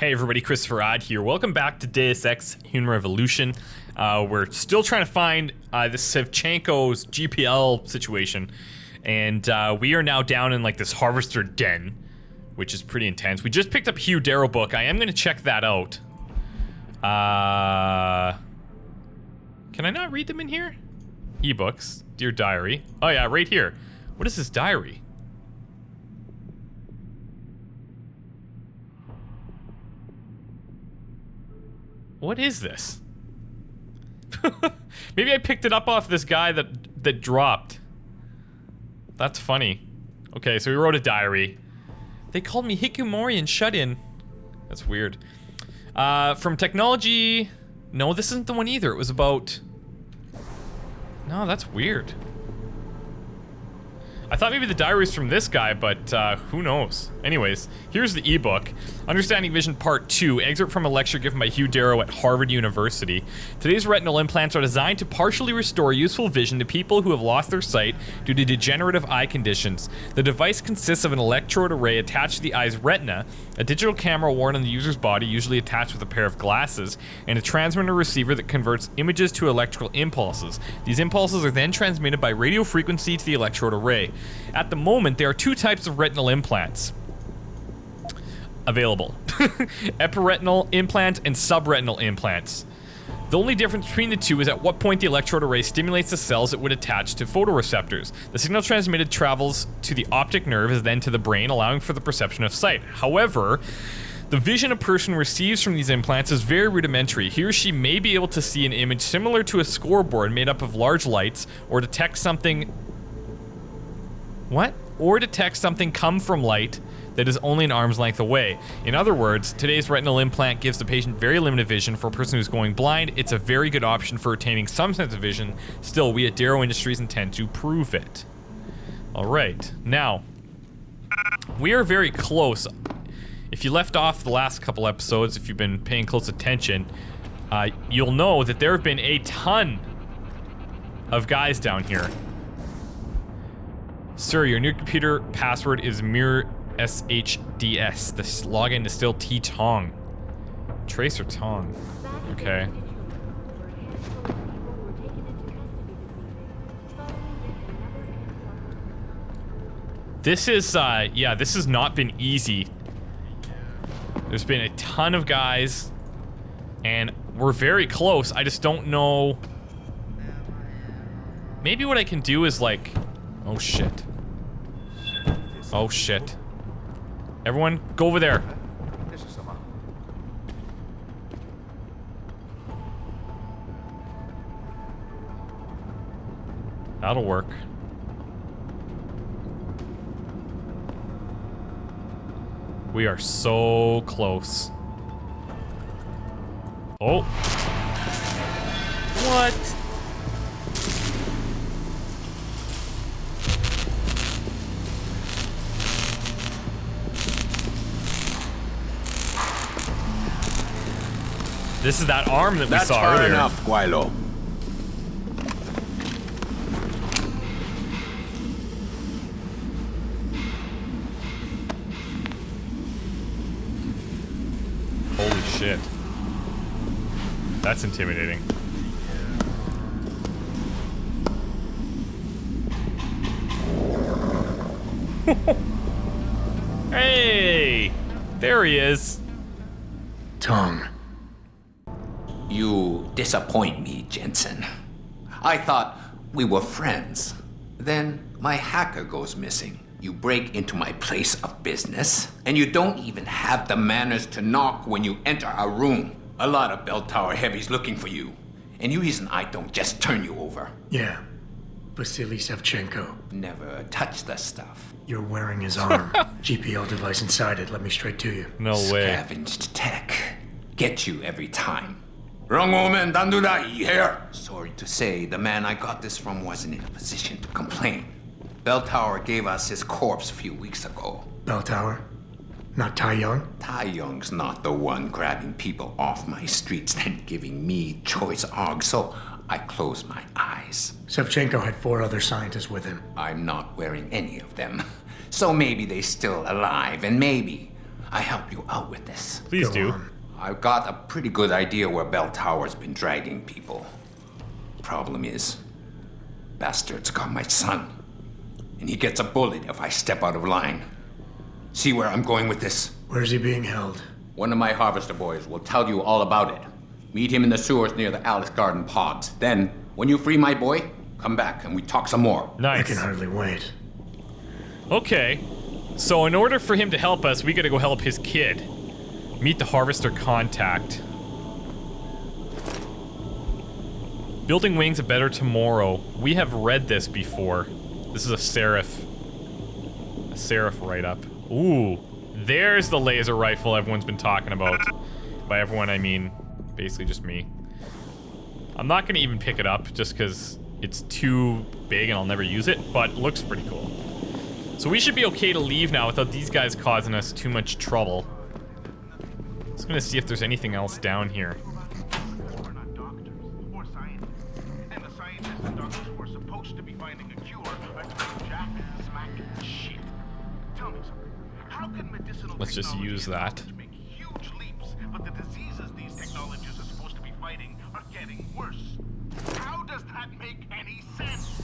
Hey everybody, ChristopherOdd here. Welcome back to Deus Ex Human Revolution. We're still trying to find this Savchenko's GPL situation. And we are now down in like this Harvester Den, which is pretty intense. We just picked up Hugh Darrow book. I am going to check that out. Can I not read them in here? Ebooks, Dear Diary. Oh yeah, right here. What is this diary? What is this? Maybe I picked it up off this guy that dropped. That's funny. Okay, so he wrote a diary. They called me Hikikomori and shut in. That's weird. From technology. No, this isn't the one either. It was about. No, that's weird. I thought maybe the diary's from this guy, but who knows? Anyways, here's the ebook. Understanding Vision Part 2, excerpt from a lecture given by Hugh Darrow at Harvard University. Today's retinal implants are designed to partially restore useful vision to people who have lost their sight due to degenerative eye conditions. The device consists of an electrode array attached to the eye's retina, a digital camera worn on the user's body, usually attached with a pair of glasses, and a transmitter receiver that converts images to electrical impulses. These impulses are then transmitted by radio frequency to the electrode array. At the moment, there are two types of retinal implants available. Epiretinal implant and subretinal implants. The only difference between the two is at what point the electrode array stimulates the cells it would attach to photoreceptors. The signal transmitted travels to the optic nerve and then to the brain, allowing for the perception of sight. However, the vision a person receives from these implants is very rudimentary. He or she may be able to see an image similar to a scoreboard made up of large lights, or detect something... What? Or detect something come from light that is only an arm's length away. In other words, today's retinal implant gives the patient very limited vision. For a person who's going blind, it's a very good option for retaining some sense of vision. Still, we at Darrow Industries intend to prove it. Alright, now, we are very close. If you left off the last couple episodes, if you've been paying close attention, you'll know that there have been a ton of guys down here. Sir, your new computer password is mirror SHDS. The login is still Tong. Trace or Tong? Okay. This is, yeah, this has not been easy. There's been a ton of guys, and we're very close. I just don't know. Maybe what I can do is like, oh shit. Oh shit. Everyone, go over there. That'll work. We are so close. Oh. What? This is that arm that we saw earlier. That's far enough, Guilo. Holy shit. That's intimidating. Hey! There he is. Tong. You disappoint me, Jensen. I thought we were friends. Then my hacker goes missing. You break into my place of business, and you don't even have the manners to knock when you enter our room. A lot of bell tower heavies looking for you. Any reason I don't just turn you over? Yeah. Vasily Savchenko. Never touch the stuff. You're wearing his arm. GPL device inside it. Let me straight to you. No way. Scavenged tech. Get you every time. Wrong woman, don't do that, you hear? Sorry to say, the man I got this from wasn't in a position to complain. Bell Tower gave us his corpse a few weeks ago. Bell Tower? Not Tai Young? Tai Young's not the one grabbing people off my streets then giving me choice og, so I closed my eyes. Savchenko had 4 other scientists with him. I'm not wearing any of them. So maybe they're still alive, and maybe I help you out with this. Please Go do. on. I've got a pretty good idea where Bell Tower's been dragging people. Problem is, bastard's got my son. And he gets a bullet if I step out of line. See where I'm going with this? Where's he being held? One of my harvester boys will tell you all about it. Meet him in the sewers near the Alice Garden pods. Then, when you free my boy, come back and we talk some more. I Nice. can hardly wait. Okay. So in order for him to help us, we gotta go help his kid. Meet the harvester contact. Building Wings a Better Tomorrow. We have read this before. This is a Sarif write-up. Ooh, there's the laser rifle everyone's been talking about. By everyone, I mean basically just me. I'm not gonna even pick it up just because it's too big and I'll never use it, but it looks pretty cool. So we should be okay to leave now without these guys causing us too much trouble. Just gonna see if there's anything else down here. We're not doctors or scientists. And the scientists and doctors who are supposed to be finding a cure are doing jack smack shit. Tell me something. How can medicinal Let's just technology use and that. knowledge make huge leaps, but the diseases these technologies are supposed to be fighting are getting worse? How does that make any sense?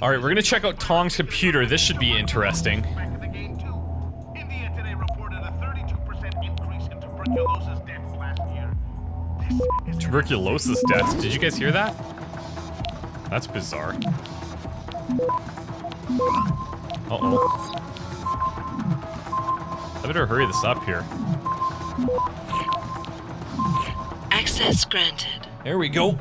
Alright, we're gonna check out Tong's computer. This should be interesting. Back in the game too. India today reported a 32% increase in tuberculosis deaths last year. This is Tuberculosis deaths. Did you guys hear that? That's bizarre. Uh-oh. I better hurry this up here. Access granted. There we go.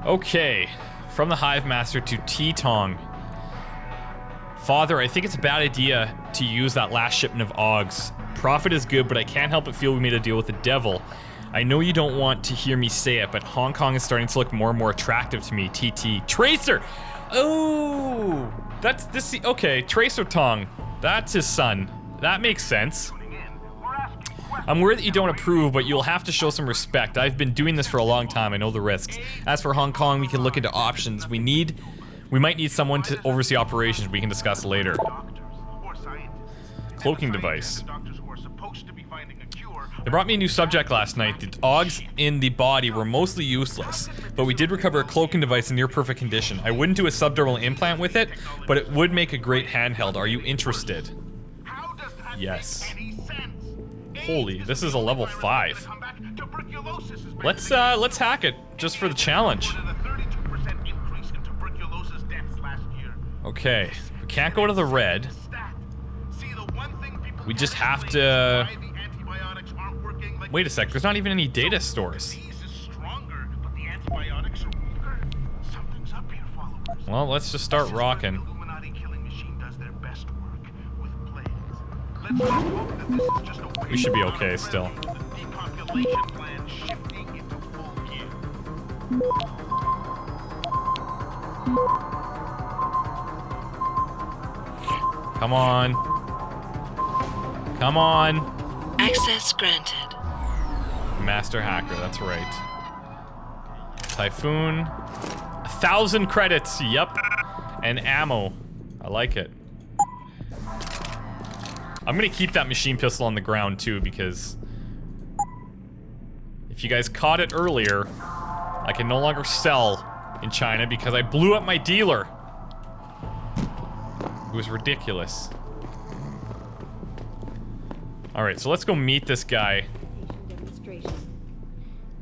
Okay. From the Hive Master to T-Tong. Father, I think it's a bad idea to use that last shipment of Augs. Profit is good, but I can't help but feel we made a deal with the devil. I know you don't want to hear me say it, but Hong Kong is starting to look more and more attractive to me. TT. Tracer! Oh! That's this. Okay, Tracer Tong. That's his son. That makes sense. I'm worried that you don't approve, but you'll have to show some respect. I've been doing this for a long time. I know the risks. As for Hong Kong, we can look into options. We might need someone to oversee operations. We can discuss later. Cloaking device. They brought me a new subject last night. The Augs in the body were mostly useless, but we did recover a cloaking device in near perfect condition. I wouldn't do a subdermal implant with it, but it would make a great handheld. Are you interested? Yes. Holy, this is a level 5. Let's hack it just for the challenge. Okay, we can't go to the red. We just have to. Wait a sec, there's not even any data stores. Well, let's just start rocking. We should be okay still. Come on. Come on. Access granted. Master hacker, that's right. Typhoon. 1,000 credits, yep. And ammo. I like it. I'm gonna keep that machine pistol on the ground too, because if you guys caught it earlier, I can no longer sell in China because I blew up my dealer. It was ridiculous. Alright, so let's go meet this guy. Demonstration.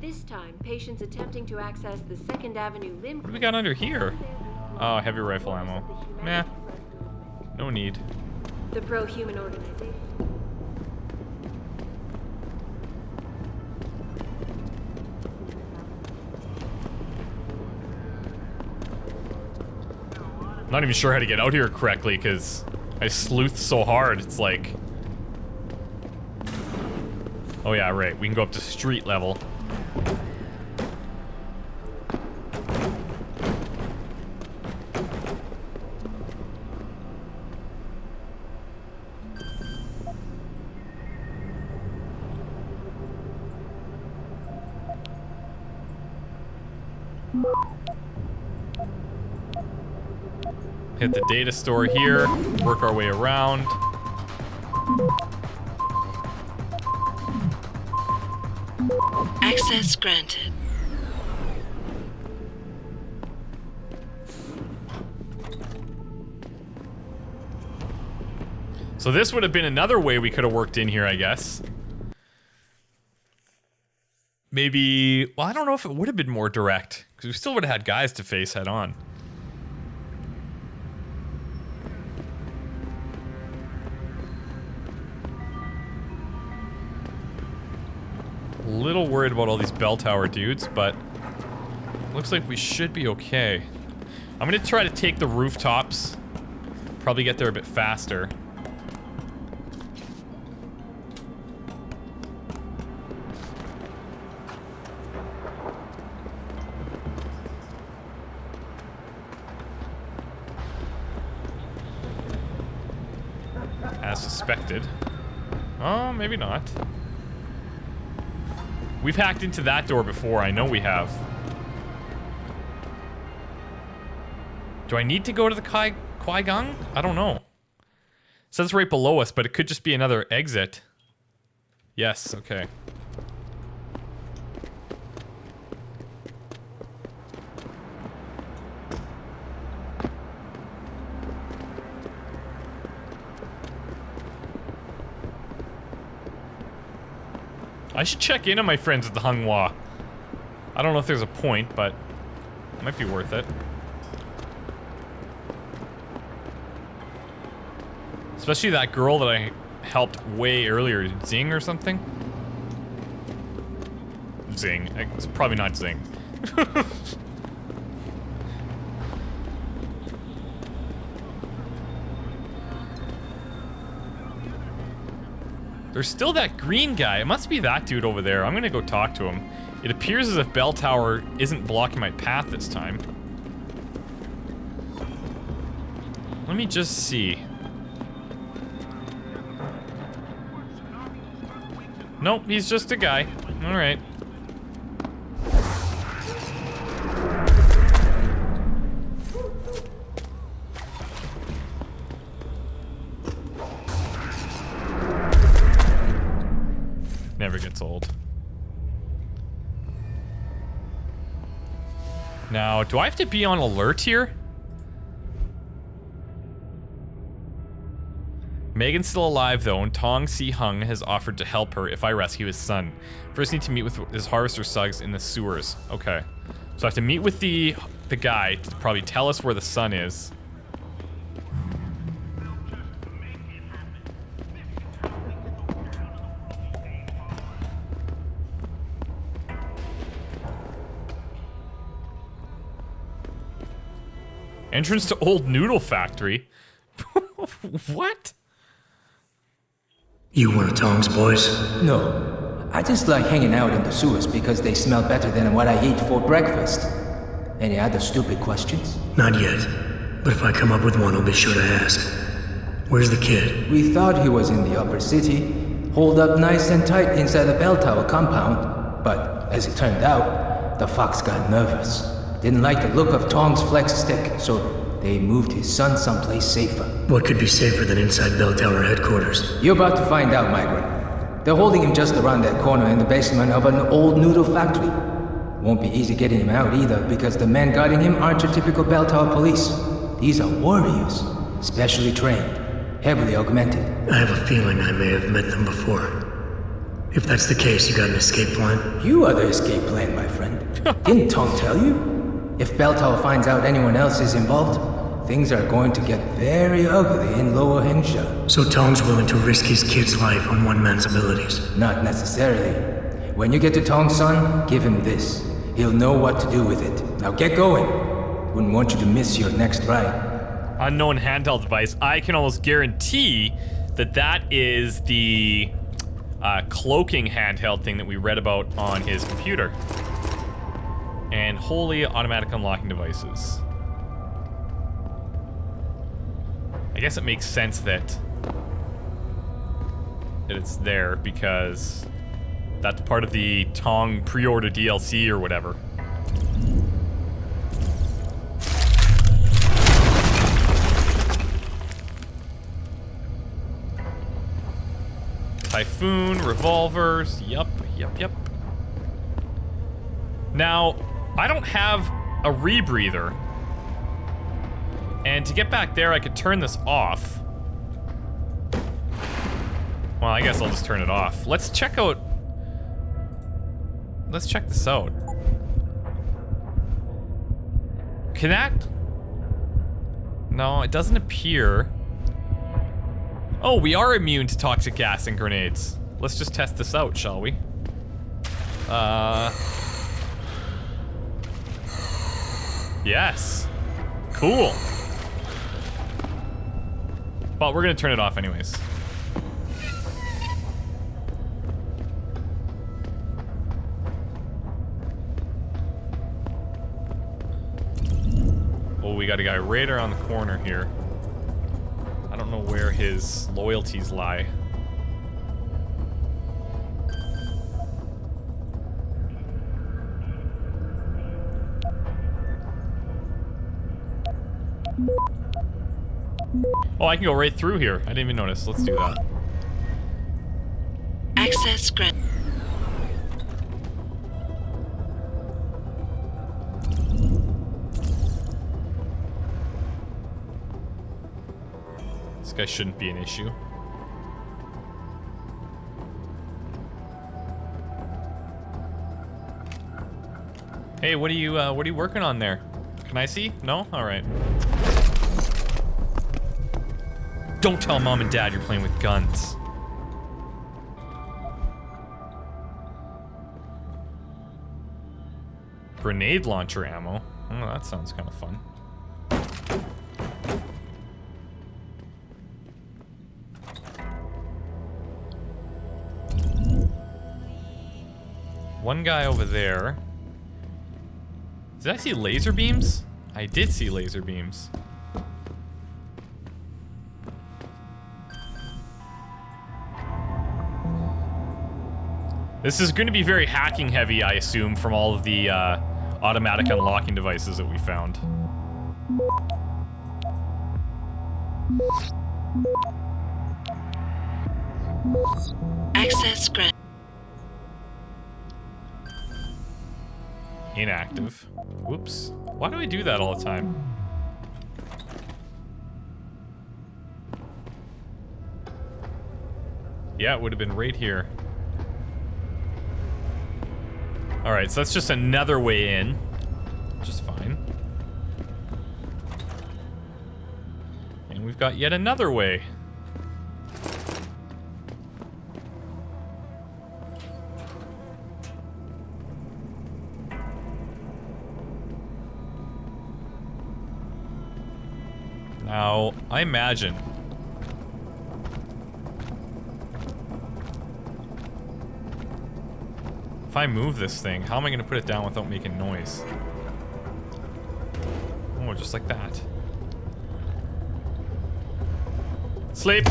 This time, patients attempting to access the 2nd Avenue limb. What do we got under here? Oh, heavy rifle ammo. Nah. No need. The pro-human organization. Not even sure how to get out here correctly because I sleuthed so hard. It's like... Oh yeah, right. We can go up to street level. Hit the data store here, work our way around. Access granted. So this would have been another way we could have worked in here, I guess. Maybe... Well, I don't know if it would have been more direct. Because we still would have had guys to face head on. A little worried about all these bell tower dudes, but... Looks like we should be okay. I'm gonna try to take the rooftops. Probably get there a bit faster. As suspected. Oh, maybe not. We've hacked into that door before, I know we have. Do I need to go to the Qui-Gon? I don't know. It says right below us, but it could just be another exit. Yes, okay. I should check in on my friends at the Hunghwa. I don't know if there's a point, but it might be worth it. Especially that girl that I helped way earlier. Zing or something? Zing. It's probably not Zing. There's still that green guy. It must be that dude over there. I'm gonna go talk to him. It appears as if Bell Tower isn't blocking my path this time. Let me just see. Nope, he's just a guy. Alright. Never gets old. Now, do I have to be on alert here? Megan's still alive though, and Tong Si-hung has offered to help her if I rescue his son. First need to meet with his harvester thugs in the sewers. Okay. So I have to meet with the guy to probably tell us where the son is. Entrance to old noodle factory? What? You one of Tong's boys? No. I just like hanging out in the sewers because they smell better than what I eat for breakfast. Any other stupid questions? Not yet. But if I come up with one, I'll be sure to ask. Where's the kid? We thought he was in the upper city, holed up nice and tight inside the bell tower compound. But as it turned out, the fox got nervous. Didn't like the look of Tong's flex stick, so they moved his son someplace safer. What could be safer than inside Bell Tower headquarters? You're about to find out, migrant. They're holding him just around that corner in the basement of an old noodle factory. Won't be easy getting him out either, because the men guarding him aren't your typical Bell Tower police. These are warriors, specially trained, heavily augmented. I have a feeling I may have met them before. If that's the case, you got an escape plan? You are the escape plan, my friend. Didn't Tong tell you? If Bell Tower finds out anyone else is involved, things are going to get very ugly in Lower Hengsha. So Tong's willing to risk his kid's life on one man's abilities? Not necessarily. When you get to Tong's son, give him this. He'll know what to do with it. Now get going. Wouldn't want you to miss your next ride. Unknown handheld device. I can almost guarantee that that is the cloaking handheld thing that we read about on his computer. And wholly automatic unlocking devices. I guess it makes sense that it's there because that's part of the Tong pre-order DLC or whatever. Typhoon, revolvers. Yup. Now, I don't have a rebreather. And to get back there, I could turn this off. Well, I guess I'll just turn it off. Let's check this out. Can that... No, it doesn't appear. Oh, we are immune to toxic gas and grenades. Let's just test this out, shall we? Yes. Cool. But we're gonna turn it off anyways. Oh, we got a guy right around the corner here. I don't know where his loyalties lie. Oh, I can go right through here. I didn't even notice. Let's do that. Access granted. This guy shouldn't be an issue. Hey, what are you working on there? Can I see? No? All right. Don't tell mom and dad you're playing with guns. Grenade launcher ammo. Oh, that sounds kind of fun. One guy over there. Did I see laser beams? I did see laser beams. This is going to be very hacking heavy, I assume, from all of the automatic unlocking devices that we found. Access granted. Inactive. Whoops. Why do I do that all the time? Yeah, it would have been right here. Alright, so that's just another way in. Which is fine. And we've got yet another way. Now, I imagine... if I move this thing, how am I going to put it down without making noise? Oh, just like that. Sleep!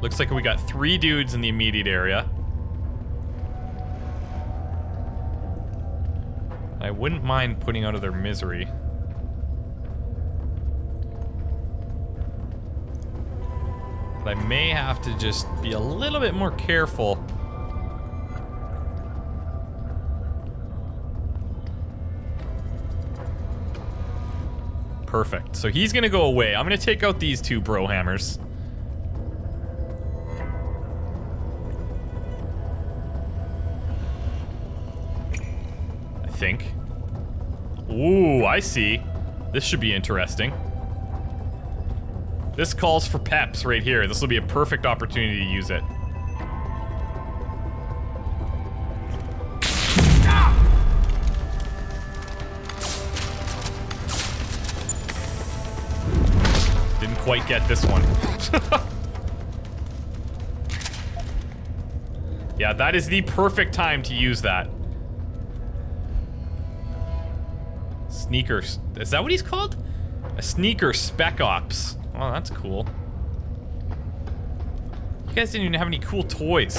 Looks like we got 3 dudes in the immediate area. I wouldn't mind putting out of their misery. But I may have to just be a little bit more careful. Perfect. So he's gonna go away. I'm gonna take out these 2 bro hammers. I think. Ooh, I see. This should be interesting. This calls for peps right here. This will be a perfect opportunity to use it. Didn't quite get this one. Yeah, that is the perfect time to use that. Sneakers. Is that what he's called? A sneaker spec ops. Oh, that's cool. You guys didn't even have any cool toys.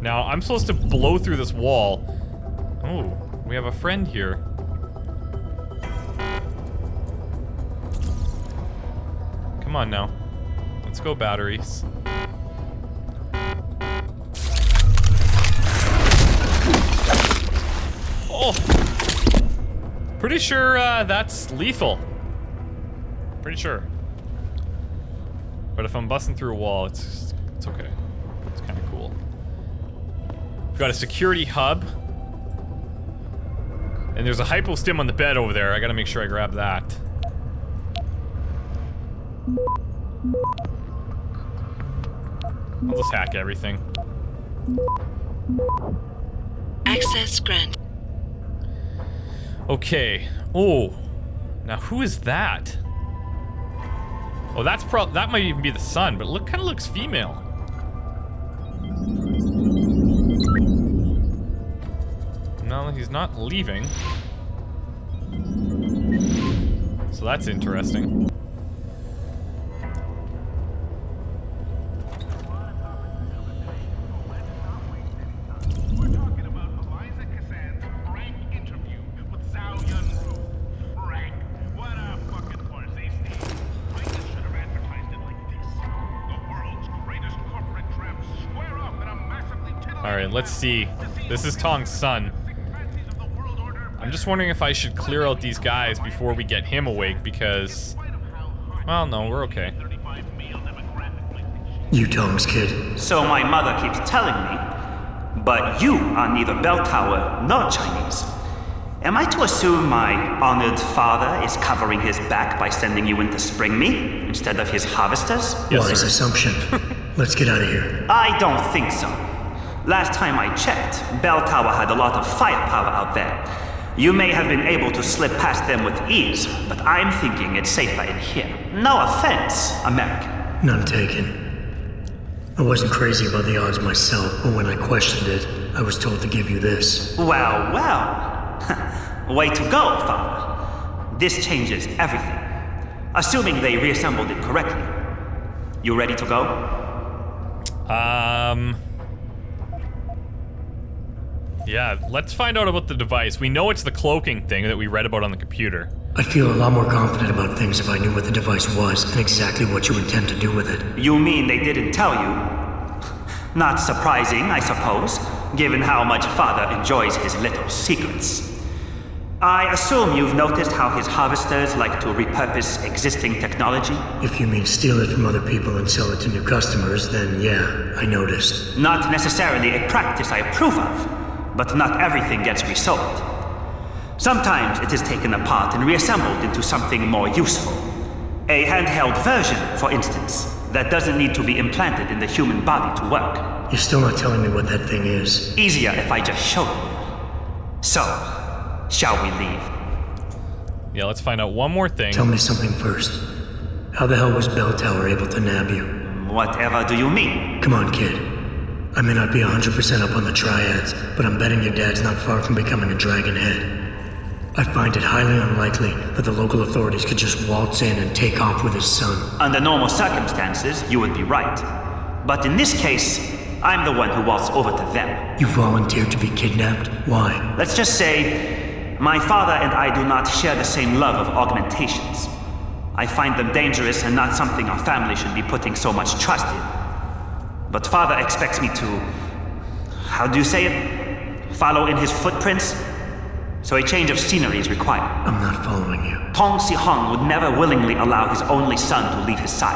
Now, I'm supposed to blow through this wall. Oh, we have a friend here. Come on now. Let's go, batteries. Oh! Pretty sure that's lethal. Pretty sure. But if I'm busting through a wall, it's okay. It's kind of cool. We've got a security hub. And there's a hypostim on the bed over there. I gotta make sure I grab that. I'll just hack everything. Access granted. Okay. Oh. Now who is that? Oh, that might even be the son, but kind of looks female. No, he's not leaving. So that's interesting. We're talking about Eliza Cassan's Frank interview with Zhao Yunru. Frank, what a fucking farce, eh, Steve? I just should have advertised it like this. The world's greatest corporate tramps square off in a massively titillating Alright, let's see. This is Tong's son. I'm just wondering if I should clear out these guys before we get him awake, because... Well, no, we're okay. You Tong's kid. So my mother keeps telling me, but you are neither bell tower nor Chinese. Am I to assume my honored father is covering his back by sending you in to spring me instead of his harvesters? Yes, Wise sir. assumption. Let's get out of here. I don't think so. Last time I checked, bell tower had a lot of firepower out there. You may have been able to slip past them with ease, but I'm thinking it's safer in here. No offense, American. None taken. I wasn't crazy about the odds myself, but when I questioned it, I was told to give you this. Well, well. Way to go, Father. This changes everything. Assuming they reassembled it correctly. You ready to go? Yeah, let's find out about the device. We know it's the cloaking thing that we read about on the computer. I'd feel a lot more confident about things if I knew what the device was and exactly what you intend to do with it. You mean they didn't tell you? Not surprising, I suppose, given how much Father enjoys his little secrets. I assume you've noticed how his harvesters like to repurpose existing technology? If you mean steal it from other people and sell it to new customers, then yeah, I noticed. Not necessarily a practice I approve of, but not everything gets resold. Sometimes it is taken apart and reassembled into something more useful. A handheld version, for instance, that doesn't need to be implanted in the human body to work. You're still not telling me what that thing is. Easier if I just show you. So, shall we leave? Yeah, let's find out one more thing. Tell me something first. How the hell was Bell Tower able to nab you? Whatever do you mean? Come on, kid. I may not be 100% up on the triads, but I'm betting your dad's not far from becoming a dragon head. I find it highly unlikely that the local authorities could just waltz in and take off with his son. Under normal circumstances, you would be right. But in this case, I'm the one who waltzed over to them. You volunteered to be kidnapped? Why? Let's just say, my father and I do not share the same love of augmentations. I find them dangerous and not something our family should be putting so much trust in. But Father expects me to... how do you say it? Follow in his footprints? So a change of scenery is required. I'm not following you. Tong Si-hung would never willingly allow his only son to leave his side.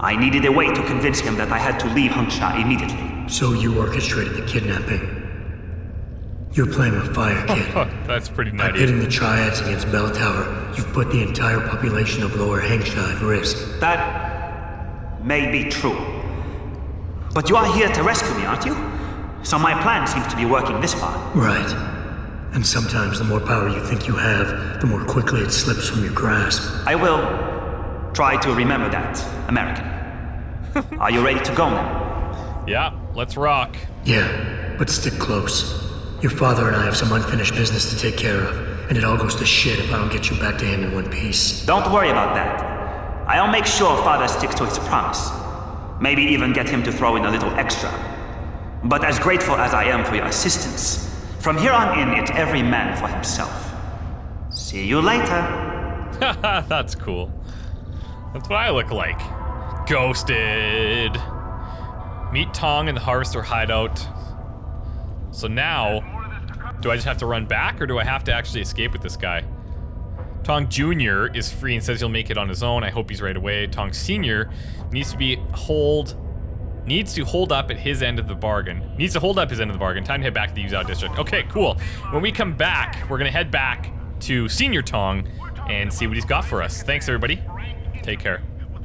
I needed a way to convince him that I had to leave Hengsha immediately. So you orchestrated the kidnapping. You're playing with fire, kid. That's pretty By nutty. pitting the triads against Bell Tower, you've put the entire population of Lower Hengsha at risk. That may be true. But you are here to rescue me, aren't you? So my plan seems to be working this far. Right. And sometimes the more power you think you have, the more quickly it slips from your grasp. I will try to remember that, American. Are you ready to go now? Yeah, let's rock. Yeah, but stick close. Your father and I have some unfinished business to take care of, and it all goes to shit if I don't get you back to him in one piece. Don't worry about that. I'll make sure Father sticks to his promise. Maybe even get him to throw in a little extra. But as grateful as I am for your assistance, from here on in, it's every man for himself. See you later. That's cool. That's what I look like. Ghosted. Meet Tong in the Harvester hideout. So now, do I just have to run back, or do I have to actually escape with this guy? Tong Jr. is free and says he'll make it on his own. I hope he's right away. Tong Sr. needs to hold up at his end of the bargain. Needs to hold up his end of the bargain. Time to head back to the Uzao district. Okay, cool. When we come back, we're gonna head back to Senior Tong and see what he's got for us. Thanks, everybody. Take care.